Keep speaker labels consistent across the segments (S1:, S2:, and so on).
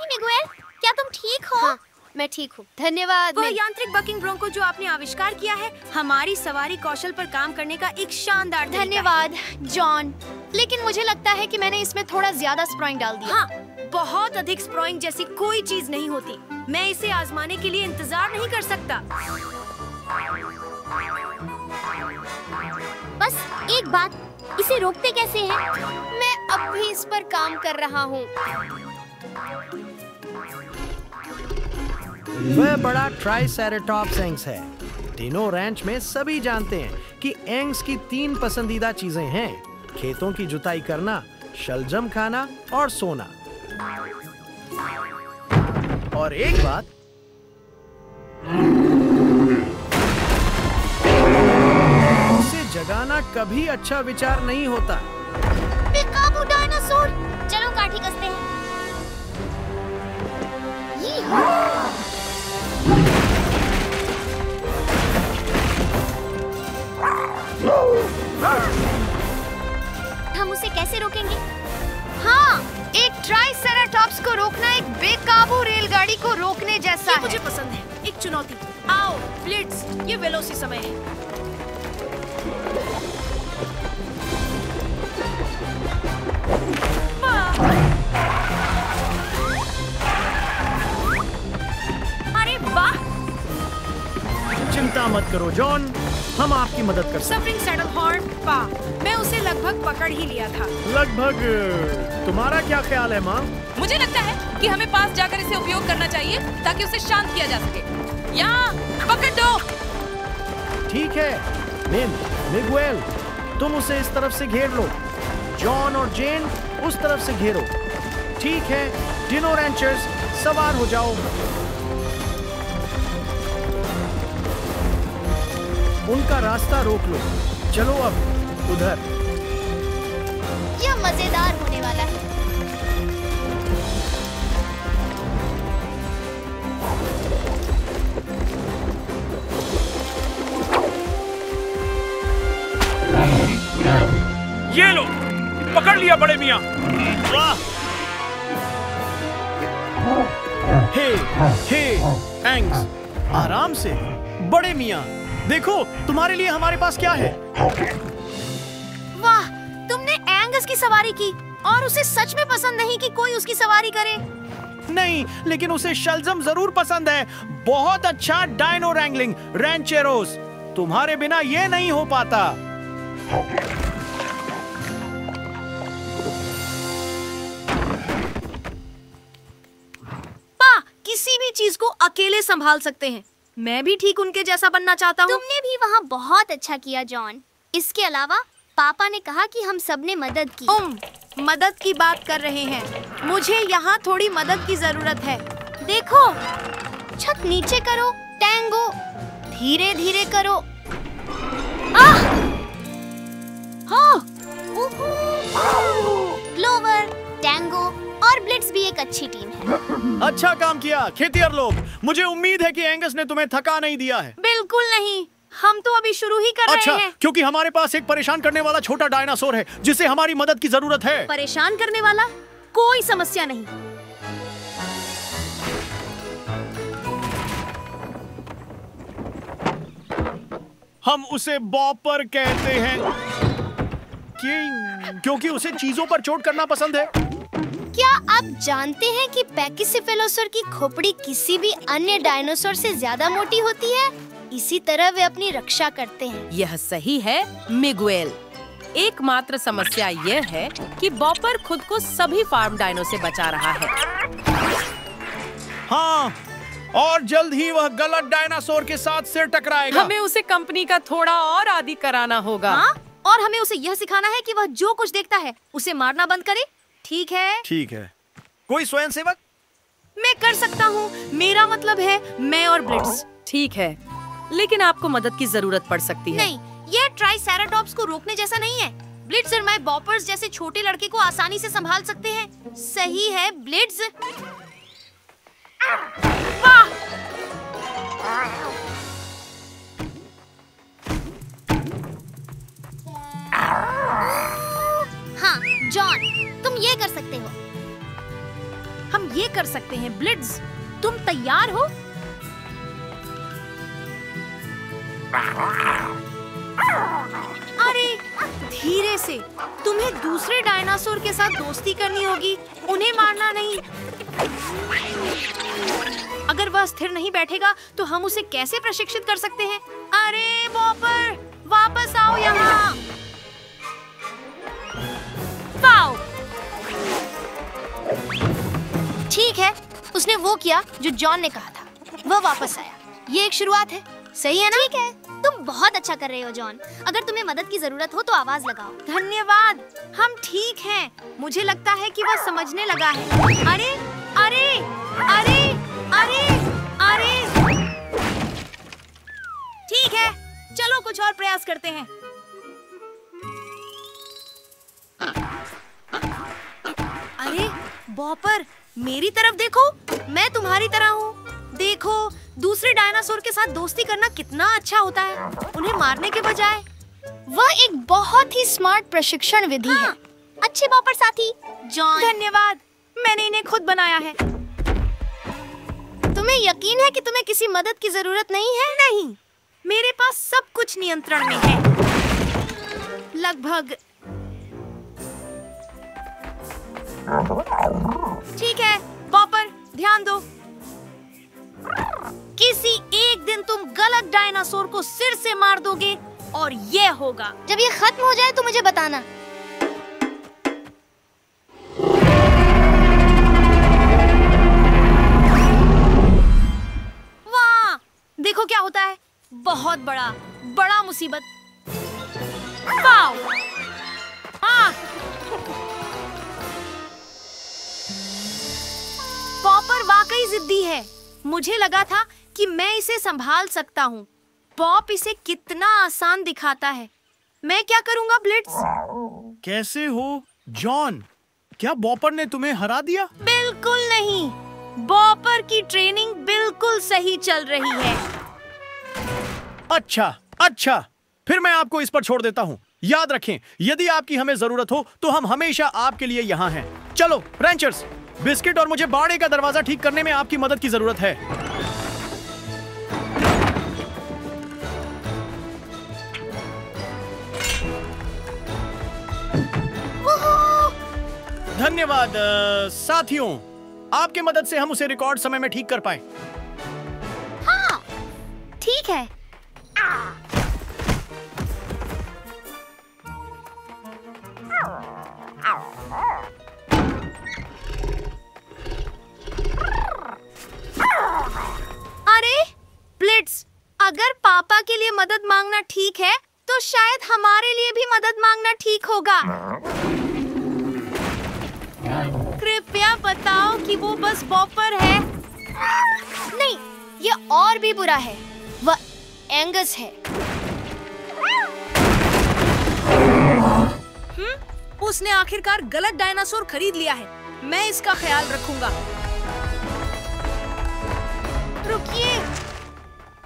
S1: Miguel, क्या तुम ठीक हो?
S2: हाँ, मैं ठीक हूँ, धन्यवाद।
S3: वह यांत्रिक बकिंग ब्रोंको जो आपने आविष्कार किया है, हमारी सवारी कौशल पर काम करने का एक शानदार तरीका है।
S2: धन्यवाद जॉन, लेकिन मुझे लगता है कि मैंने इसमें थोड़ा ज्यादा स्प्रोइंग डाल दिया।
S3: हाँ, बहुत अधिक स्प्रोइंग जैसी कोई चीज नहीं होती। मैं इसे आजमाने के लिए इंतजार नहीं कर सकता।
S1: बस एक बात, इसे रोकते कैसे हैं?
S2: मैं अब भी इस पर काम कर रहा हूँ।
S4: वह बड़ा ट्राइसेराटॉप्स एंग्स है। डिनो रैंच में सभी जानते हैं कि एंग्स की 3 पसंदीदा चीजें हैं: खेतों की जुताई करना, शलजम खाना और सोना। और एक बात, उसे जगाना कभी अच्छा विचार नहीं होता।
S1: बेकाबू डायनासोर, चलो काठी कसते हैं। हम उसे कैसे रोकेंगे?
S2: हाँ, एक ट्राइसेराटॉप्स को रोकना एक बेकाबू रेलगाड़ी को रोकने जैसा है।
S3: मुझे पसंद है, एक चुनौती। आओ ब्लिट्ज, ये वेलोसी समय है। अरे वाह!
S4: चिंता मत करो जॉन, हम आपकी मदद कर सकते हैं।
S3: सफरिंग सैडल हॉर्न पा, मैं उसे लगभग पकड़ ही लिया था।
S4: लगभग। तुम्हारा क्या ख्याल है माँ?
S5: मुझे लगता है कि हमें पास जाकर इसे उपयोग करना चाहिए ताकि उसे शांत किया जा सके। यहाँ पकड़ दो।
S4: ठीक है मिगुएल, तुम उसे इस तरफ से घेर लो। जॉन और जेन उस तरफ से घेरो। ठीक है डिनो रैंचर्स, सवार हो जाओ। उनका रास्ता रोक लो। चलो अब उधर।
S1: यह मजेदार होने वाला है।
S6: ये लो, पकड़ लिया बड़े मियाँ। वाह!
S4: हे एंग्स, आराम से। बड़े मियाँ, देखो तुम्हारे लिए हमारे पास क्या है।
S3: वाह, तुमने एंगस की सवारी की और उसे सच में पसंद नहीं कि कोई उसकी सवारी करे।
S4: नहीं, लेकिन उसे शलजम जरूर पसंद है। बहुत अच्छा डायनो रैंगलिंग रैंचेरोस, तुम्हारे बिना ये नहीं हो पाता।
S3: किसी भी चीज को अकेले संभाल सकते हैं। मैं भी ठीक उनके जैसा बनना चाहता हूँ।
S1: तुमने भी वहाँ बहुत अच्छा किया जॉन। इसके अलावा पापा ने कहा कि हम सब ने मदद की।
S3: मदद की बात कर रहे हैं। मुझे यहाँ थोड़ी मदद की जरूरत है।
S1: देखो, छत नीचे करो। टैंगो, धीरे धीरे करो। आह! हाँ, ग्लोवर, टैंगो और ब्लिट्ज भी एक अच्छी टीम है।
S4: अच्छा काम किया खेतिहर लोग। मुझे उम्मीद है कि एंगस ने तुम्हें थका नहीं दिया है।
S3: बिल्कुल नहीं, हम तो अभी शुरू ही कर रहे हैं।
S4: क्योंकि हमारे पास एक परेशान करने वाला छोटा डायनासोर है जिसे हमारी मदद की जरूरत है।
S3: परेशान करने वाला? कोई समस्या नहीं।
S4: हम उसे बॉपर कहते हैं क्योंकि उसे चीजों पर चोट करना पसंद है।
S1: क्या आप जानते हैं कि पैकिसिफेलोसोर की खोपड़ी किसी भी अन्य डायनासोर से ज्यादा मोटी होती है? इसी तरह वे अपनी रक्षा करते हैं।
S5: यह सही है मिगुएल। एकमात्र समस्या यह है कि बॉपर खुद को सभी फार्म डायनो से बचा रहा है।
S4: हाँ, और जल्द ही वह गलत डायनासोर के साथ सिर टकराएगा।
S5: हमें उसे कंपनी का थोड़ा और आदी कराना होगा।
S3: हाँ? और हमें उसे यह सिखाना है कि वह जो कुछ देखता है उसे मारना बंद करे। ठीक है?
S4: ठीक है। कोई स्वयंसेवक?
S3: मैं कर सकता हूँ। मेरा मतलब है मैं और ब्लिट्ज।
S5: ठीक है, लेकिन आपको मदद की जरूरत पड़ सकती है।
S3: नहीं, यह ट्राइसेराटॉप्स को रोकने जैसा नहीं है। ब्लिट्ज और मैं बॉपर्स जैसे छोटे लड़के को आसानी से संभाल सकते हैं। सही है ब्लिट्ज? वाह!
S1: हाँ, जॉन, तुम ये कर सकते हो।
S3: हम हम ये कर सकते हैं। ब्लिट्ज, तुम तैयार हो? अरे धीरे से, तुम्हें दूसरे डायनासोर के साथ दोस्ती करनी होगी, उन्हें मारना नहीं। अगर वह स्थिर नहीं बैठेगा तो हम उसे कैसे प्रशिक्षित कर सकते हैं? अरे बॉपर, वापस आओ यहाँ। वाओ!
S1: ठीक है, उसने वो किया जो जॉन ने कहा था, वह वापस आया। ये एक शुरुआत है, सही है ना?
S2: ठीक है, तुम बहुत अच्छा कर रहे हो जॉन। अगर तुम्हें मदद की जरूरत हो तो आवाज लगाओ।
S3: धन्यवाद, हम ठीक हैं। मुझे लगता है कि वह समझने लगा है। अरे अरे अरे अरे अरे ठीक है, चलो कुछ और प्रयास करते हैं। अरे बॉपर, मेरी तरफ देखो, मैं तुम्हारी तरह हूँ। देखो, दूसरे डायनासोर के साथ दोस्ती करना कितना अच्छा होता है, उन्हें मारने के बजाय।
S1: वह एक बहुत ही स्मार्ट प्रशिक्षण विधि है।
S2: अच्छे बॉपर साथी।
S3: जॉन, धन्यवाद, मैंने इन्हें खुद बनाया है।
S1: तुम्हें यकीन है कि तुम्हें किसी मदद की जरूरत नहीं है?
S3: नहीं, मेरे पास सब कुछ नियंत्रण में है। लगभग। ठीक है बॉपर, ध्यान दो। किसी एक दिन तुम गलत डायनासोर को सिर से मार दोगे और ये होगा।
S1: जब ये खत्म हो जाए तो मुझे बताना।
S3: वाह, देखो क्या होता है। बहुत बड़ा मुसीबत। वाह! हाँ! पॉपर वाकई जिद्दी है। मुझे लगा था कि मैं इसे संभाल सकता हूँ। पॉप इसे कितना आसान दिखाता है। मैं क्या करूँगा ब्लिट्ज?
S4: कैसे हो जॉन? क्या बॉपर ने तुम्हें हरा दिया?
S3: बिल्कुल नहीं, बॉपर की ट्रेनिंग बिल्कुल सही चल रही है।
S4: अच्छा, फिर मैं आपको इस पर छोड़ देता हूँ। याद रखें, यदि आपकी हमें जरूरत हो तो हम हमेशा आपके लिए यहाँ हैं। चलो रैंचर्स, बिस्किट और मुझे बाड़े का दरवाजा ठीक करने में आपकी मदद की जरूरत है। धन्यवाद साथियों, आपकी मदद से हम उसे रिकॉर्ड समय में ठीक कर पाए।
S2: हाँ, ठीक है।
S3: अरे ब्लिट्ज, अगर पापा के लिए मदद मांगना ठीक है तो शायद हमारे लिए भी मदद मांगना ठीक होगा। कृपया बताओ कि वो बस बॉपर है।
S1: नहीं, ये और भी बुरा है। वह एंगस है।
S3: उसने आखिरकार गलत डायनासोर खरीद लिया है। मैं इसका ख्याल रखूंगा। रुकिए,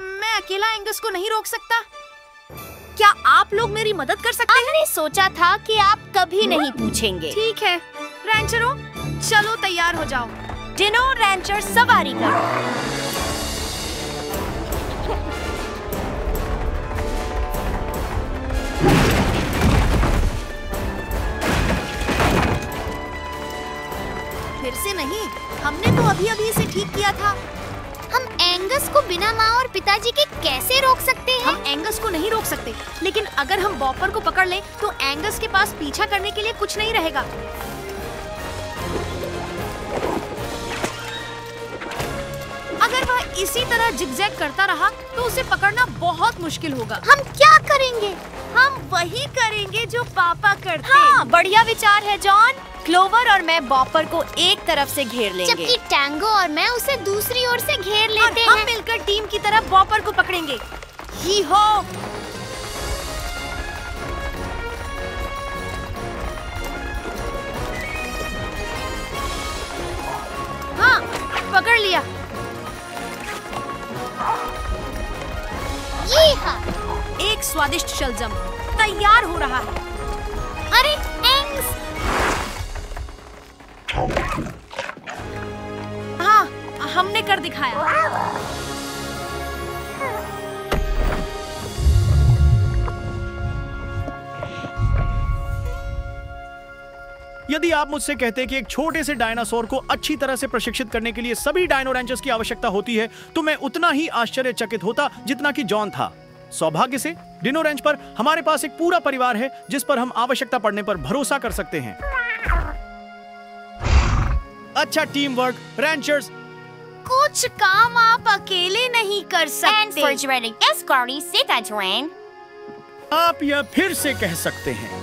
S3: मैं अकेला एंगस को नहीं रोक सकता। क्या आप लोग मेरी मदद कर सकते हैं?
S1: हमने सोचा था कि आप कभी नहीं पूछेंगे।
S3: ठीक है रैंचरों, चलो तैयार हो जाओ।
S1: डिनो रैंचर सवारी करो।
S3: फिर से नहीं, हमने तो अभी इसे ठीक किया था।
S2: हम एंगस को बिना माँ और पिताजी के कैसे रोक सकते हैं?
S3: हम एंगस को नहीं रोक सकते, लेकिन अगर हम बॉपर को पकड़ लें तो एंगस के पास पीछा करने के लिए कुछ नहीं रहेगा। अगर वह इसी तरह जिगजैग करता रहा तो उसे पकड़ना बहुत मुश्किल होगा।
S2: हम क्या करेंगे?
S3: हम वही करेंगे जो पापा करते।
S1: हाँ, बढ़िया विचार है जॉन। क्लोवर और मैं बॉपर को एक तरफ से घेर लेंगे,
S2: जबकि टैंगो और मैं उसे दूसरी ओर से घेर
S3: और
S2: लेते
S3: हम
S2: हैं।
S3: मिलकर टीम की तरफ बॉपर को पकड़ेंगे। ही हो। हाँ, पकड़ लिया।
S2: ये हाँ।
S3: एक स्वादिष्ट शलजम तैयार हो रहा है।
S2: अरे एंग्स!
S3: हमने कर दिखाया।
S4: यदि आप मुझसे कहते हैं कि एक छोटे से डायनासोर को अच्छी तरह से प्रशिक्षित करने के लिए सभी डायनो रैंचर्स की आवश्यकता होती है, तो मैं उतना ही आश्चर्यचकित होता जितना कि जॉन था। सौभाग्य से डिनो रैंच पर हमारे पास एक पूरा परिवार है जिस पर हम आवश्यकता पड़ने पर भरोसा कर सकते हैं। अच्छा टीम वर्क रैंचर्स।
S1: कुछ काम आप अकेले नहीं कर सकते।
S7: And for Jurassic Escorty, say that, Joanne.
S4: आप यह फिर से कह सकते हैं।